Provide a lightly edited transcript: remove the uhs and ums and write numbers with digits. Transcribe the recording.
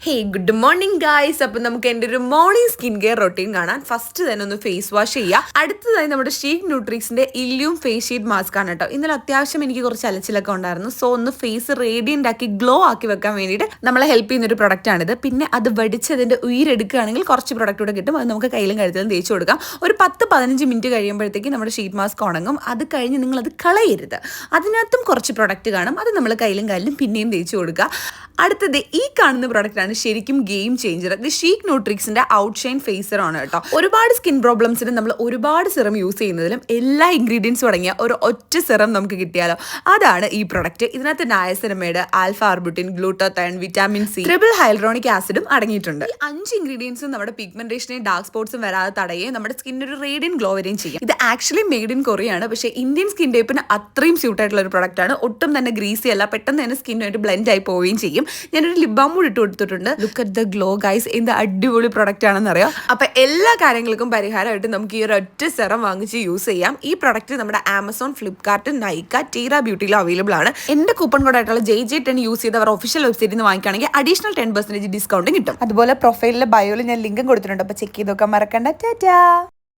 ഹേ good morning guys. അപ്പം നമുക്ക് എൻ്റെ ഒരു മോർണിംഗ് സ്കിൻ കെയർ റൊട്ടീൻ കാണാൻ. ഫസ്റ്റ് തന്നെ ഒന്ന് ഫേസ് വാഷ് ചെയ്യുക. അടുത്തതായി നമ്മുടെ ഷീക്ക് ന്യൂട്രിക്സിന്റെ ഇല്യൂം ഫേസ് ഷീറ്റ് മാസ്ക് ആണ് കേട്ടോ. ഇന്നലെ അത്യാവശ്യം എനിക്ക് കുറച്ച് അലച്ചിലൊക്കെ ഉണ്ടായിരുന്നു. സോ ഒന്ന് ഫേസ് റേഡിയൻ്റ് ആക്കി ഗ്ലോ ആക്കി വെക്കാൻ വേണ്ടിയിട്ട് നമ്മളെ ഹെൽപ്പ് ചെയ്യുന്ന ഒരു പ്രൊഡക്റ്റ് ആണിത്. പിന്നെ അത് വടിച്ചതിൻ്റെ ഉയരെടുക്കുകയാണെങ്കിൽ കുറച്ച് പ്രൊഡക്റ്റ് കൂടെ കിട്ടും. അത് നമുക്ക് കയ്യിലും കഴുത്തിലും തേച്ച് കൊടുക്കാം. ഒരു 10-15 മിനിറ്റ് കഴിയുമ്പോഴത്തേക്ക് നമ്മുടെ ഷീറ്റ് മാസ്ക് ഉണങ്ങും. അത് കഴിഞ്ഞ് നിങ്ങളത് കളയരുത്. അതിനകത്തും കുറച്ച് പ്രൊഡക്റ്റ് കാണും. അത് നമ്മൾ കയ്യിലും കാലിലും പിന്നെയും തേച്ച് കൊടുക്കുക. അടുത്തത് ഈ കാണുന്ന പ്രൊഡക്റ്റ് ആണ് ശരിക്കും ഗെയിം ചേഞ്ചർ. ഇത് ഷീക്ക് ന്യൂട്രിക്സിന്റെ ഔട്ട്ഷൈൻ ഫേസർ ആണ് കേട്ടോ. ഒരുപാട് സ്കിൻ പ്രോബ്ലംസിന് നമ്മൾ ഒരുപാട് സിറം യൂസ് ചെയ്യുന്നതിലും എല്ലാ ഇൻഗ്രീഡിയൻസും അടങ്ങിയ ഒരു ഒറ്റ സിറം നമുക്ക് കിട്ടിയാലോ, അതാണ് ഈ പ്രൊഡക്റ്റ്. ഇതിനകത്ത് niacinamide, alpha arbutin, glutathione, vitamin C, triple hyaluronic ആസിഡും അടങ്ങിയിട്ടുണ്ട്. ഈ 5 ഇൻഗ്രീഡിയൻസും നമ്മുടെ പിഗ്മെന്റേഷനെയും ഡാർക്ക് സ്പോട്ട്സും വരാതെ തടയുകയും നമ്മുടെ സ്കിന്നിന് ഒരു റേഡിയൻ ഗ്ലോ വരെയും ചെയ്യും. ഇത് ആക്ച്വലി മെയ്ഡ് ഇൻ കൊറിയ ആണ്. പക്ഷേ ഇന്ത്യൻ സ്കിൻ ടൈപ്പിന് അത്രയും സ്യൂട്ട് ആയിട്ടുള്ള ഒരു പ്രൊഡക്റ്റ് ആണ്. ഒട്ടും തന്നെ ഗ്രീസി അല്ല, പെട്ടെന്ന് തന്നെ സ്കിന്നുമായിട്ട് ബ്ലെൻഡ് ആയി പോവുകയും ചെയ്യും. ഞാനൊരു ലിപ് ബാം കൂടി ഇട്ട് കൊടുത്തിട്ടുണ്ട്. Look at the glow guys, എന്ത് അടിപൊളി പ്രൊഡക്റ്റ് ആണെന്ന് അറിയാം. അപ്പൊ എല്ലാ കാര്യങ്ങൾക്കും പരിഹാരമായിട്ട് നമുക്ക് ഈ ഒരു ഒറ്റ സെറം വാങ്ങിച്ച് യൂസ് ചെയ്യാം. ഈ പ്രൊഡക്റ്റ് നമ്മുടെ ആമസോൺ, ഫ്ലിപ്കാർട്ട്, നൈക്ക, ടീറ ബ്യൂട്ടിയിലും അവൈലബിൾ ആണ്. എന്റെ കൂപ്പൺ കോഡ് ആയിട്ടുള്ള JJ10 യൂസ് ചെയ്ത് അവർ ഒഫീഷ്യൽ വെബ്സൈറ്റിൽ നിന്ന് വാങ്ങിക്കുകയാണെങ്കിൽ അഡീഷണൽ 10% ഡിസ്കൗണ്ട് കിട്ടും. അതുപോലെ പ്രൊഫൈലിലെ ബയോയിൽ ഞാൻ ലിങ്കും കൊടുത്തിട്ടുണ്ട്. അപ്പൊ ചെക്ക് ചെയ്ത് നോക്കാൻ മറക്കണ്ട. ടാറ്റാ.